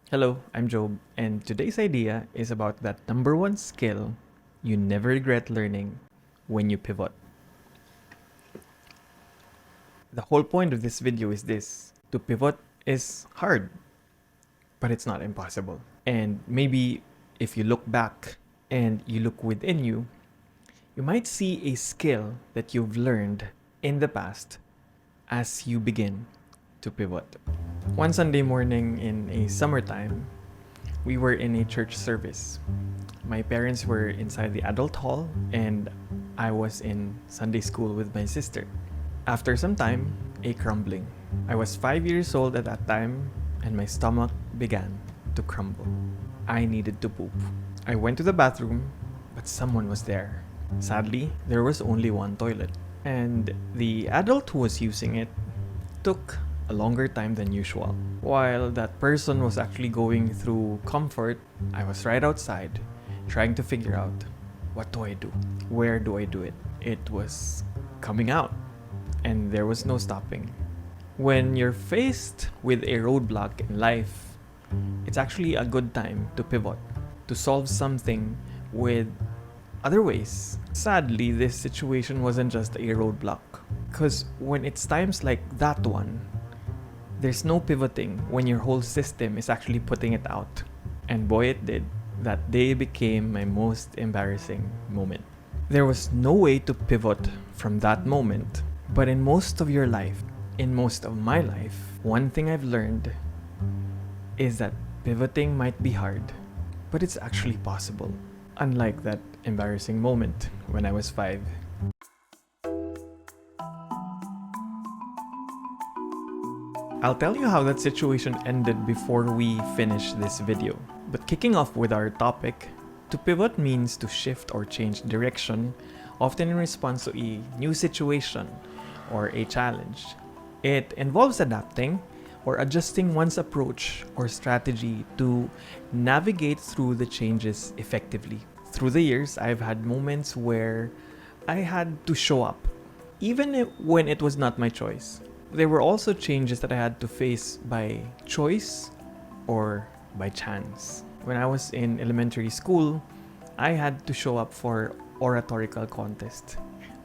Hello, I'm Job, and today's idea is about that number one skill you never regret learning when you pivot. The whole point of this video is this: to pivot is hard, but it's not impossible. And maybe if you look back and you look within you, you might see a skill that you've learned in the past as you begin to pivot. One Sunday morning in a summertime, we were in a church service. My parents were inside the adult hall, and I was in Sunday school with my sister. After some time, a crumbling. I was 5 years old at that time, and my stomach began to crumble. I needed to poop. I went to the bathroom, but someone was there. Sadly, there was only one toilet, and the adult who was using it took a longer time than usual. While that person was actually going through comfort, I was right outside trying to figure out, what do I do? Where do I do it? It was coming out, and there was no stopping. When you're faced with a roadblock in life, it's actually a good time to pivot, to solve something with other ways. Sadly, this situation wasn't just a roadblock, because when it's times like that one, there's no pivoting when your whole system is actually putting it out. And boy, it did. That day became my most embarrassing moment. There was no way to pivot from that moment. But in most of your life, in most of my life, one thing I've learned is that pivoting might be hard, but it's actually possible. Unlike that embarrassing moment when I was 5. I'll tell you how that situation ended before we finish this video. But kicking off with our topic, to pivot means to shift or change direction, often in response to a new situation or a challenge. It involves adapting or adjusting one's approach or strategy to navigate through the changes effectively. Through the years, I've had moments where I had to show up, even when it was not my choice. There were also changes that I had to face by choice or by chance. When I was in elementary school, I had to show up for oratorical contest.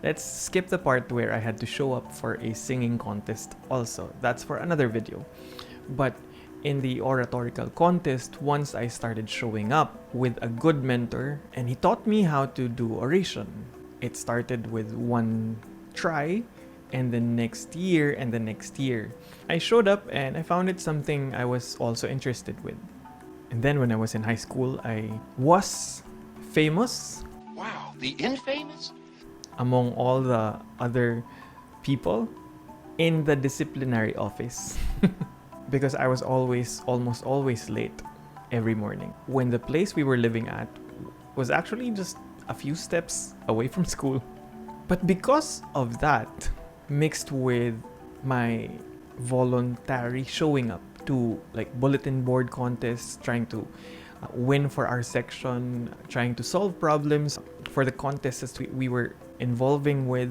Let's skip the part where I had to show up for a singing contest also. That's for another video. But in the oratorical contest, once I started showing up with a good mentor, and he taught me how to do oration. It started with one try, and the next year and the next year. I showed up and I found it something I was also interested with. And then when I was in high school, I was famous. Wow, the infamous? Among all the other people in the disciplinary office. Because I was almost always late every morning. When the place we were living at was actually just a few steps away from school. But because of that, mixed with my voluntary showing up to like bulletin board contests, trying to win for our section, trying to solve problems for the contests we were involving with,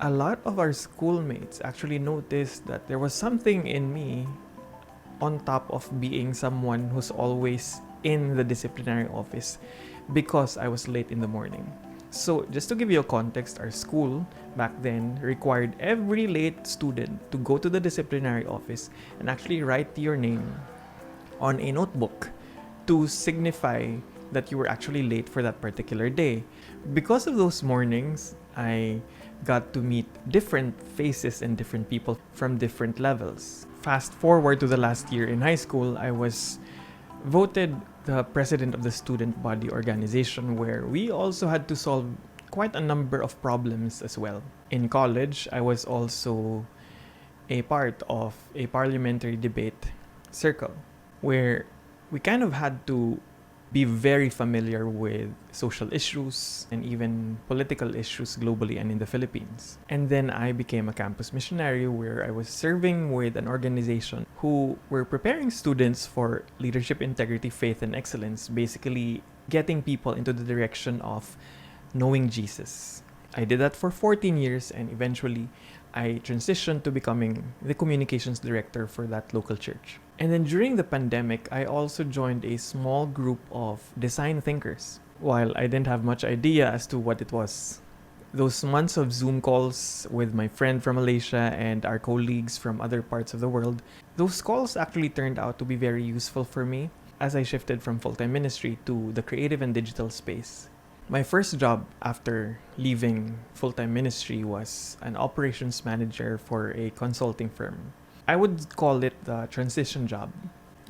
a lot of our schoolmates actually noticed that there was something in me on top of being someone who's always in the disciplinary office because I was late in the morning. So just to give you a context, our school back then required every late student to go to the disciplinary office and actually write your name on a notebook to signify that you were actually late for that particular day. Because of those mornings, I got to meet different faces and different people from different levels. Fast forward to the last year in high school, I was voted the president of the student body organization, where we also had to solve quite a number of problems as well. In college, I was also a part of a parliamentary debate circle where we kind of had to be very familiar with social issues and even political issues globally and in the Philippines. And then I became a campus missionary, where I was serving with an organization who were preparing students for leadership, integrity, faith, and excellence, basically getting people into the direction of knowing Jesus. I did that for 14 years, and eventually I transitioned to becoming the communications director for that local church. And then during the pandemic, I also joined a small group of design thinkers. While I didn't have much idea as to what it was, those months of Zoom calls with my friend from Malaysia and our colleagues from other parts of the world, those calls actually turned out to be very useful for me as I shifted from full-time ministry to the creative and digital space. My first job after leaving full-time ministry was an operations manager for a consulting firm. I would call it the transition job.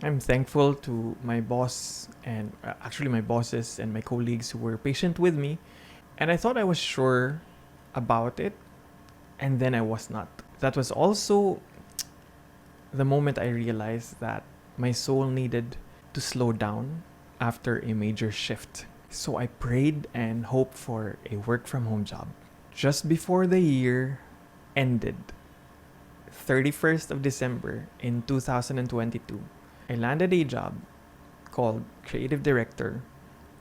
I'm thankful to my boss and actually my bosses and my colleagues who were patient with me. And I thought I was sure about it, and then I was not. That was also the moment I realized that my soul needed to slow down after a major shift. So I prayed and hoped for a work from home job. Just before the year ended, 31st of December in 2022, I landed a job called Creative Director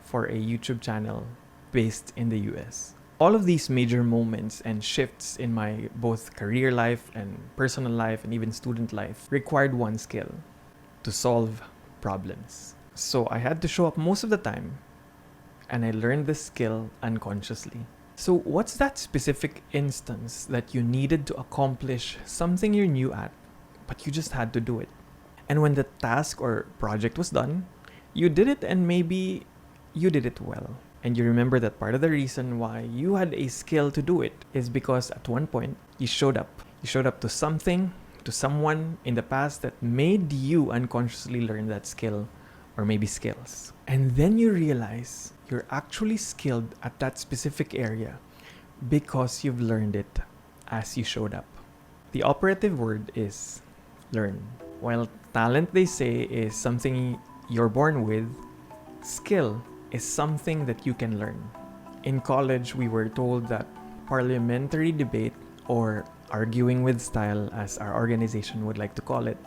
for a YouTube channel based in the US. All of these major moments and shifts in my both career life and personal life and even student life required one skill: to solve problems. So I had to show up most of the time, and I learned this skill unconsciously. So what's that specific instance that you needed to accomplish something you're new at, but you just had to do it? And when the task or project was done, you did it, and maybe you did it well. And you remember that part of the reason why you had a skill to do it is because at one point you showed up. You showed up to something, to someone in the past that made you unconsciously learn that skill or maybe skills. And then you realize you're actually skilled at that specific area because you've learned it as you showed up. The operative word is learn. While talent, they say, is something you're born with, skill is something that you can learn. In college, we were told that parliamentary debate, or arguing with style as our organization would like to call it,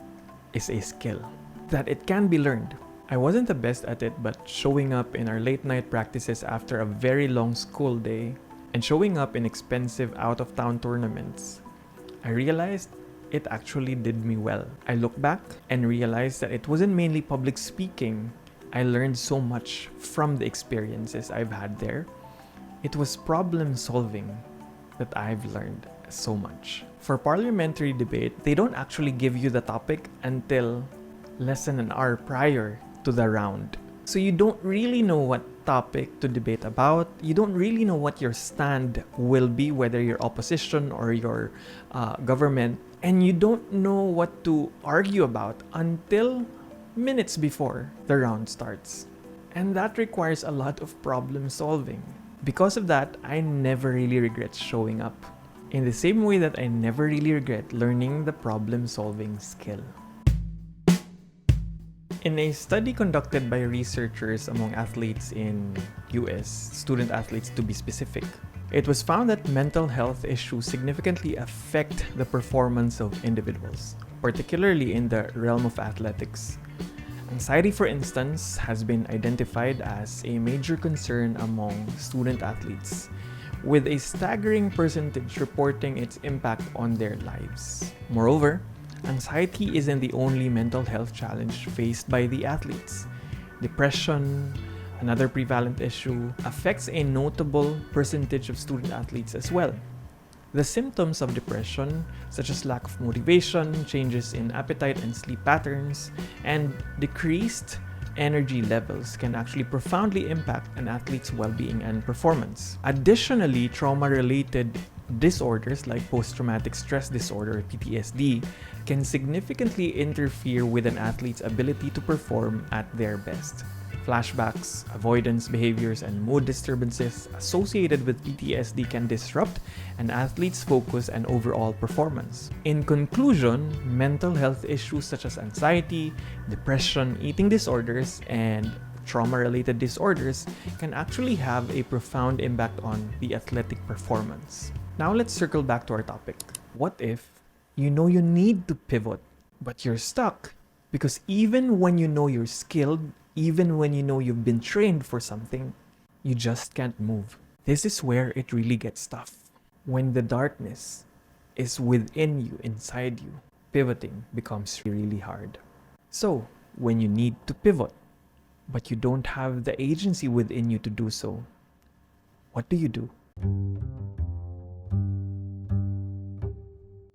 is a skill, that it can be learned. I wasn't the best at it, but showing up in our late night practices after a very long school day and showing up in expensive out-of-town tournaments, I realized it actually did me well. I look back and realized that it wasn't mainly public speaking. I learned so much from the experiences I've had there. It was problem solving that I've learned so much. For parliamentary debate, they don't actually give you the topic until less than an hour prior to the round. So you don't really know what topic to debate about. You don't really know what your stand will be, whether you're opposition or your government. And you don't know what to argue about until minutes before the round starts. And that requires a lot of problem solving. Because of that, I never really regret showing up. In the same way that I never really regret learning the problem solving skill. In a study conducted by researchers among athletes in US, student athletes to be specific, it was found that mental health issues significantly affect the performance of individuals, particularly in the realm of athletics. Anxiety, for instance, has been identified as a major concern among student athletes, with a staggering percentage reporting its impact on their lives. Moreover, anxiety isn't the only mental health challenge faced by the athletes. Depression, another prevalent issue, affects a notable percentage of student athletes as well. The symptoms of depression, such as lack of motivation, changes in appetite and sleep patterns, and decreased energy levels, can actually profoundly impact an athlete's well-being and performance. Additionally, trauma-related disorders like post-traumatic stress disorder, PTSD, can significantly interfere with an athlete's ability to perform at their best. Flashbacks, avoidance behaviors, and mood disturbances associated with PTSD can disrupt an athlete's focus and overall performance. In conclusion, mental health issues such as anxiety, depression, eating disorders, and trauma-related disorders can actually have a profound impact on the athletic performance. Now let's circle back to our topic. What if you know you need to pivot, but you're stuck? Because even when you know you're skilled, even when you know you've been trained for something, you just can't move. This is where it really gets tough. When the darkness is within you, inside you, pivoting becomes really hard. So, when you need to pivot, but you don't have the agency within you to do so, what do you do?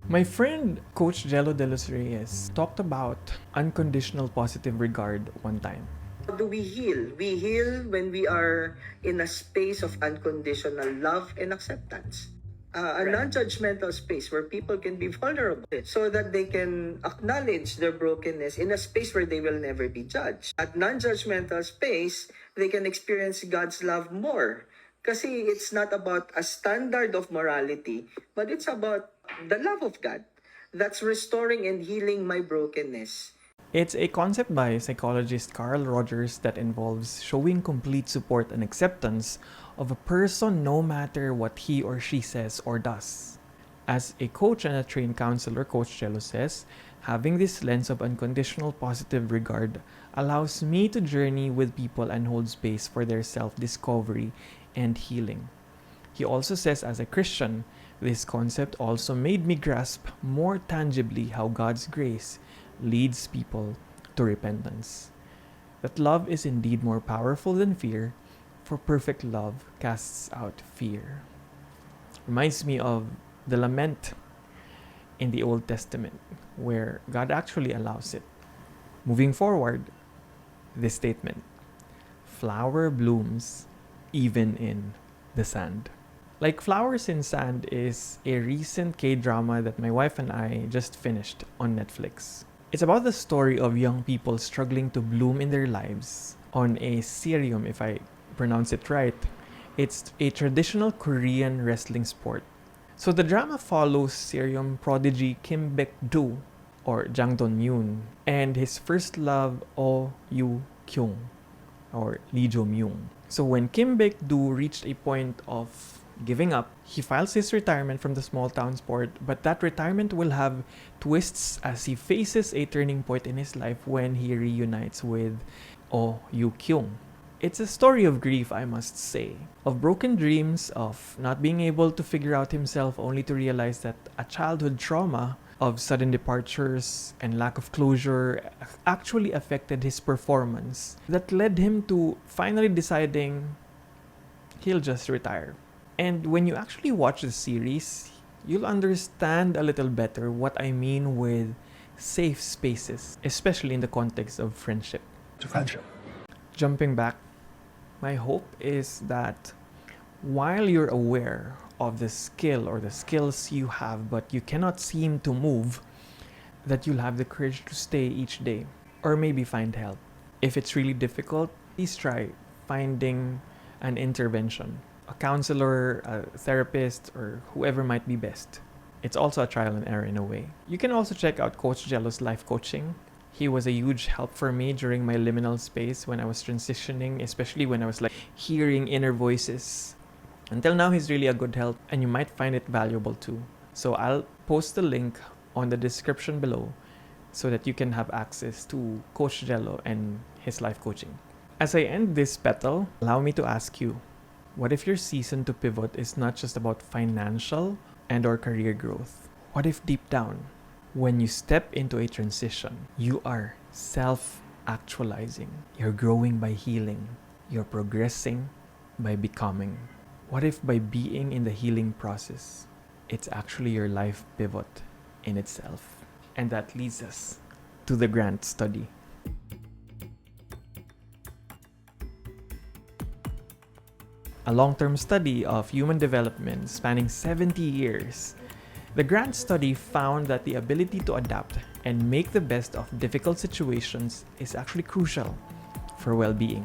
My friend Coach Jello de los Reyes talked about unconditional positive regard one time. How do we heal? We heal when we are in a space of unconditional love and acceptance. A non-judgmental space where people can be vulnerable so that they can acknowledge their brokenness in a space where they will never be judged. At non-judgmental space, they can experience God's love more. Kasi it's not about a standard of morality, but it's about the love of God that's restoring and healing my brokenness. It's a concept by psychologist Carl Rogers that involves showing complete support and acceptance of a person no matter what he or she says or does. As a coach and a trained counselor, Coach Jello says, having this lens of unconditional positive regard allows me to journey with people and hold space for their self-discovery and healing. He also says, as a Christian, this concept also made me grasp more tangibly how God's grace leads people to repentance. That love is indeed more powerful than fear, for perfect love casts out fear. Reminds me of the lament in the Old Testament, where God actually allows it. Moving forward, this statement: flower blooms even in the sand. Like Flowers in Sand is a recent K-drama that my wife and I just finished on Netflix. It's about the story of young people struggling to bloom in their lives on a serium, if I pronounce it right. It's a traditional Korean wrestling sport. So the drama follows serium prodigy Kim Baek-do, or Jang Don-yoon, and his first love, Oh Yoo-kyung, or Lee Jo-myung. So when Kim Baek-do reached a point of giving up, he files his retirement from the small town sport, but that retirement will have twists as he faces a turning point in his life when he reunites with Oh Yoo-kyung. It's a story of grief, I must say, of broken dreams, of not being able to figure out himself, only to realize that a childhood trauma of sudden departures and lack of closure actually affected his performance, that led him to finally deciding he'll just retire. And when you actually watch the series, you'll understand a little better what I mean with safe spaces, especially in the context of friendship. To friendship. Jumping back, my hope is that while you're aware of the skill or the skills you have but you cannot seem to move, that you'll have the courage to stay each day or maybe find help. If it's really difficult, please try finding an intervention. A counselor, a therapist, or whoever might be best. It's also a trial and error in a way. You can also check out Coach Jello's life coaching. He was a huge help for me during my liminal space when I was transitioning, especially when I was hearing inner voices. Until now, he's really a good help, and you might find it valuable too. So I'll post the link on the description below so that you can have access to Coach Jello and his life coaching. As I end this petal, allow me to ask you, what if your season to pivot is not just about financial and or career growth? What if deep down, when you step into a transition, you are self-actualizing? You're growing by healing. You're progressing by becoming. What if by being in the healing process, it's actually your life pivot in itself? And that leads us to the grant study. A long-term study of human development spanning 70 years, the grant study found that the ability to adapt and make the best of difficult situations is actually crucial for well-being,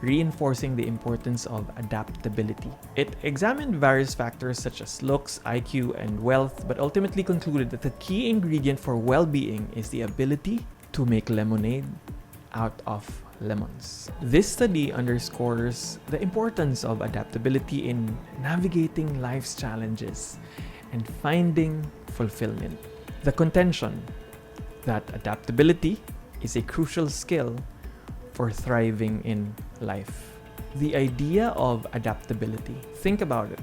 reinforcing the importance of adaptability. It examined various factors such as looks, IQ, and wealth, but ultimately concluded that the key ingredient for well-being is the ability to make lemonade out of lemons. This study underscores the importance of adaptability in navigating life's challenges and finding fulfillment. The contention that adaptability is a crucial skill for thriving in life. The idea of adaptability, think about it.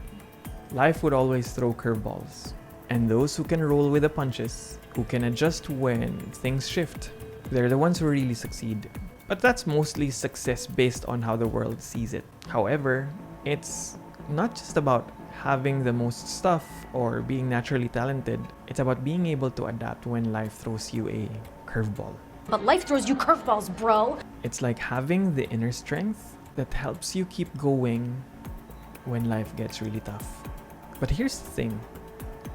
Life would always throw curveballs, and those who can roll with the punches, who can adjust when things shift, They're the ones who really succeed. But that's mostly success based on how the world sees it. However, it's not just about having the most stuff or being naturally talented. It's about being able to adapt when life throws you a curveball. But life throws you curveballs, bro. It's like having the inner strength that helps you keep going when life gets really tough. But here's the thing.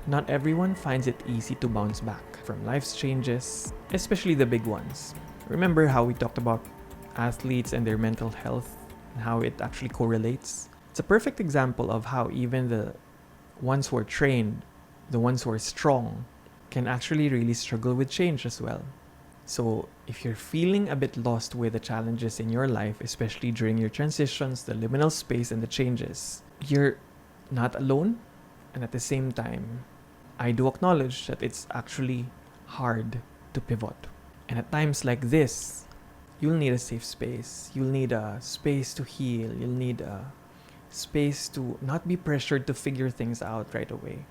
Not everyone finds it easy to bounce back from life's changes, especially the big ones. Remember how we talked about athletes and their mental health and how it actually correlates? It's a perfect example of how even the ones who are trained, the ones who are strong, can actually really struggle with change as well. So if you're feeling a bit lost with the challenges in your life, especially during your transitions, the liminal space and the changes, you're not alone. And at the same time, I do acknowledge that it's actually hard to pivot. And at times like this, you'll need a safe space. You'll need a space to heal. You'll need a space to not be pressured to figure things out right away.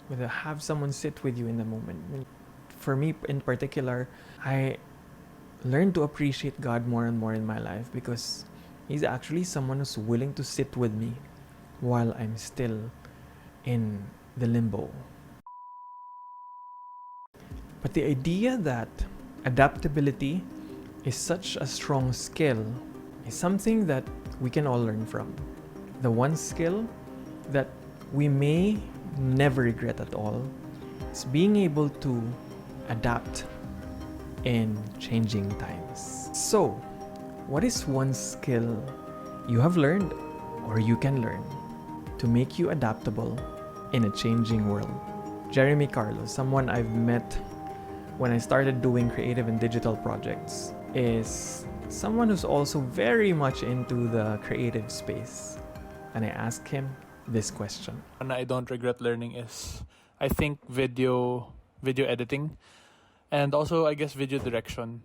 But to have someone sit with you in the moment. For me in particular, I learned to appreciate God more and more in my life because He's actually someone who's willing to sit with me while I'm still in the limbo. But the idea that adaptability is such a strong skill is something that we can all learn from. The one skill that we may never regret at all is being able to adapt in changing times. So, what is one skill you have learned or you can learn to make you adaptable in a changing world? Jeremy Carlos, someone I've met when I started doing creative and digital projects, is someone who's also very much into the creative space. And I asked him this question. And I don't regret learning is, I think, video editing, and also I guess video direction.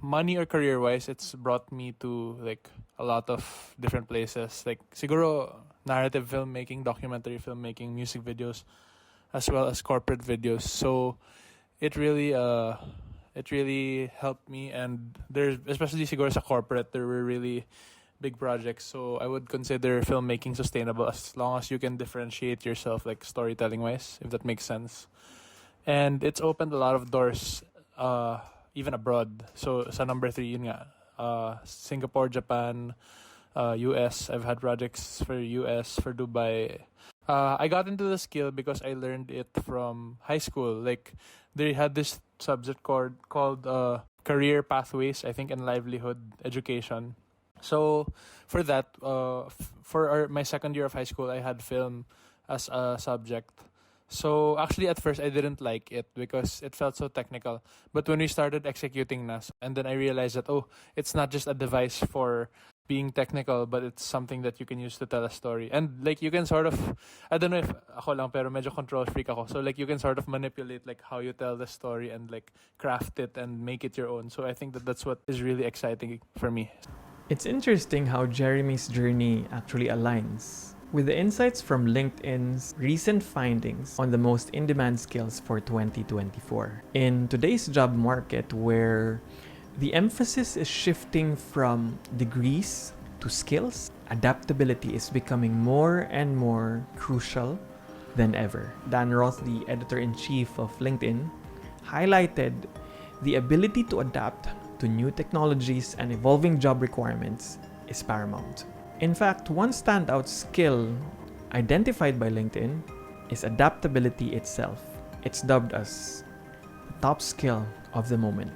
Money or career wise, it's brought me to like a lot of different places. Like siguro narrative filmmaking, documentary filmmaking, music videos, as well as corporate videos. So it really helped me, and there's especially siguro sa corporate, there were really big projects. So I would consider filmmaking sustainable as long as you can differentiate yourself like storytelling wise, if that makes sense. And it's opened a lot of doors even abroad. So sa number 3 yun nga, Singapore, Japan, US. I've had projects for US, for Dubai. I got into the skill because I learned it from high school. Like they had this subject called career pathways, I think, and livelihood education. So for that, my second year of high school, I had film as a subject. So actually at first I didn't like it because it felt so technical. But when we started executing nas, and then I realized that, it's not just a device for being technical, but it's something that you can use to tell a story. And like you can sort of, I don't know if ako lang, pero medyo control freak ako. So like you can sort of manipulate like how you tell the story and like craft it and make it your own. So I think that's what is really exciting for me. It's interesting how Jeremy's journey actually aligns with the insights from LinkedIn's recent findings on the most in-demand skills for 2024. In today's job market, where the emphasis is shifting from degrees to skills, adaptability is becoming more and more crucial than ever. Dan Roth, the editor-in-chief of LinkedIn, highlighted the ability to adapt to new technologies and evolving job requirements is paramount. In fact, one standout skill identified by LinkedIn is adaptability itself. It's dubbed as the top skill of the moment.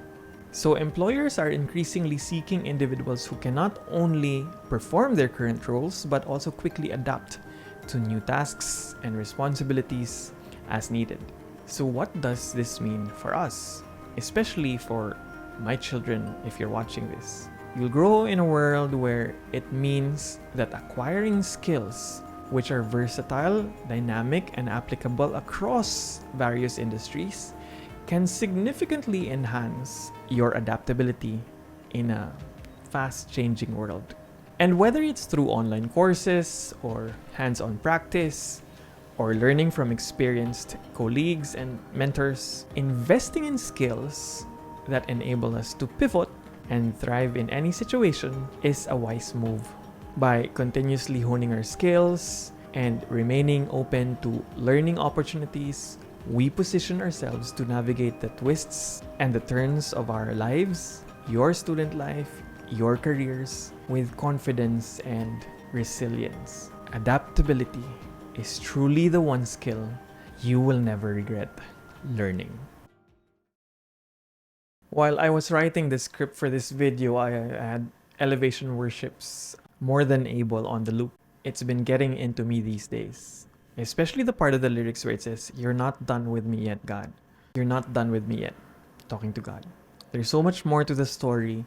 So employers are increasingly seeking individuals who can not only perform their current roles, but also quickly adapt to new tasks and responsibilities as needed. So what does this mean for us? Especially for my children, if you're watching this. You'll grow in a world where it means that acquiring skills which are versatile, dynamic, and applicable across various industries can significantly enhance your adaptability in a fast-changing world. And whether it's through online courses or hands-on practice or learning from experienced colleagues and mentors, investing in skills that enable us to pivot and thrive in any situation is a wise move. By continuously honing our skills and remaining open to learning opportunities, we position ourselves to navigate the twists and the turns of our lives, your student life, your careers, with confidence and resilience. Adaptability is truly the one skill you will never regret learning. While I was writing the script for this video, I had Elevation Worship's More Than Able on the loop. It's been getting into me these days. Especially the part of the lyrics where it says, "You're not done with me yet, God. You're not done with me yet." Talking to God. There's so much more to the story.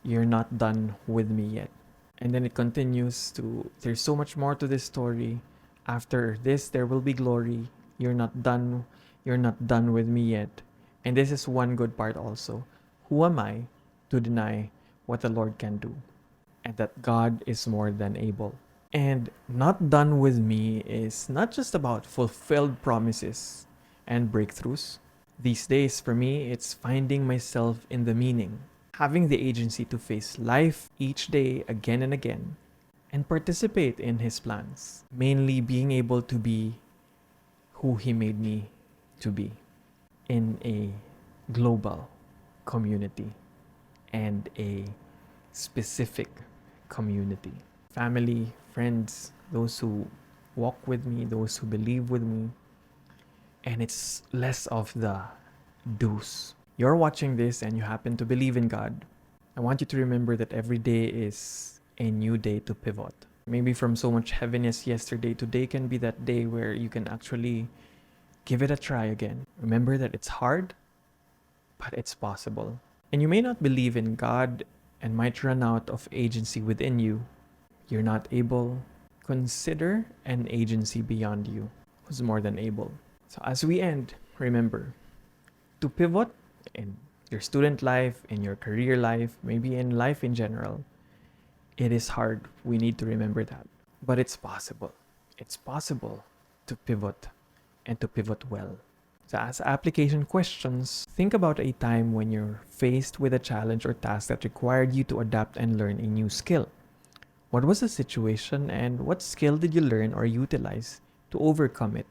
You're not done with me yet. And then it continues to, there's so much more to this story. After this, there will be glory. You're not done. You're not done with me yet. And this is one good part also. Who am I to deny what the Lord can do? And that God is more than able. And not done with me is not just about fulfilled promises and breakthroughs. These days, for me, it's finding myself in the meaning, having the agency to face life each day again and again, and participate in His plans, mainly being able to be who He made me to be in a global community and a specific community. Family, friends, those who walk with me, those who believe with me. And it's less of the do's. You're watching this and you happen to believe in God. I want you to remember that every day is a new day to pivot. Maybe from so much heaviness yesterday, today can be that day where you can actually give it a try again. Remember that it's hard, but it's possible. And you may not believe in God and might run out of agency within you. You're not able. Consider an agency beyond you who's more than able. So as we end, remember to pivot in your student life, in your career life, maybe in life in general. It is hard. We need to remember that. But it's possible. It's possible to pivot and to pivot well. So as application questions, think about a time when you're faced with a challenge or task that required you to adapt and learn a new skill. What was the situation and what skill did you learn or utilize to overcome it?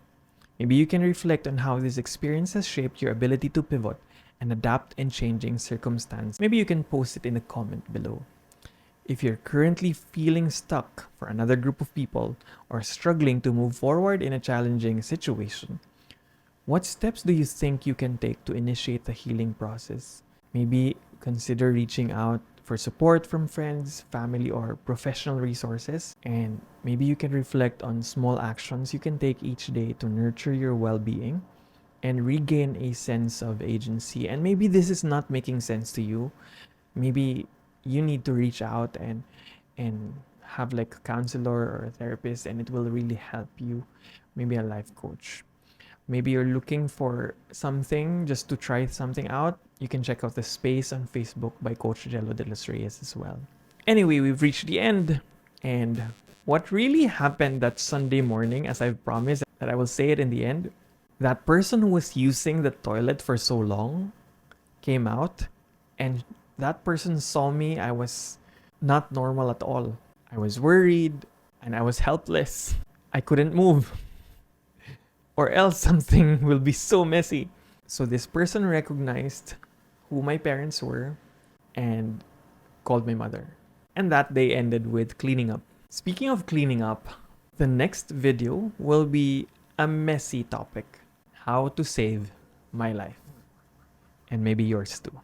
Maybe you can reflect on how this experience has shaped your ability to pivot and adapt in changing circumstances. Maybe you can post it in a comment below. If you're currently feeling stuck for another group of people or struggling to move forward in a challenging situation, what steps do you think you can take to initiate the healing process? Maybe consider reaching out for support from friends, family, or professional resources. And maybe you can reflect on small actions you can take each day to nurture your well-being and regain a sense of agency. And maybe this is not making sense to you. Maybe you need to reach out and have like a counselor or a therapist, and it will really help you. Maybe a life coach. Maybe you're looking for something just to try something out. You can check out The Space on Facebook by Coach Jello de los Reyes as well. Anyway, we've reached the end. And what really happened that Sunday morning, as I've promised that I will say it in the end, that person who was using the toilet for so long came out, and that person saw me. I was not normal at all. I was worried and I was helpless. I couldn't move. Or else something will be so messy. So this person recognized who my parents were and called my mother. And that day ended with cleaning up. Speaking of cleaning up, the next video will be a messy topic. How to save my life. And maybe yours too.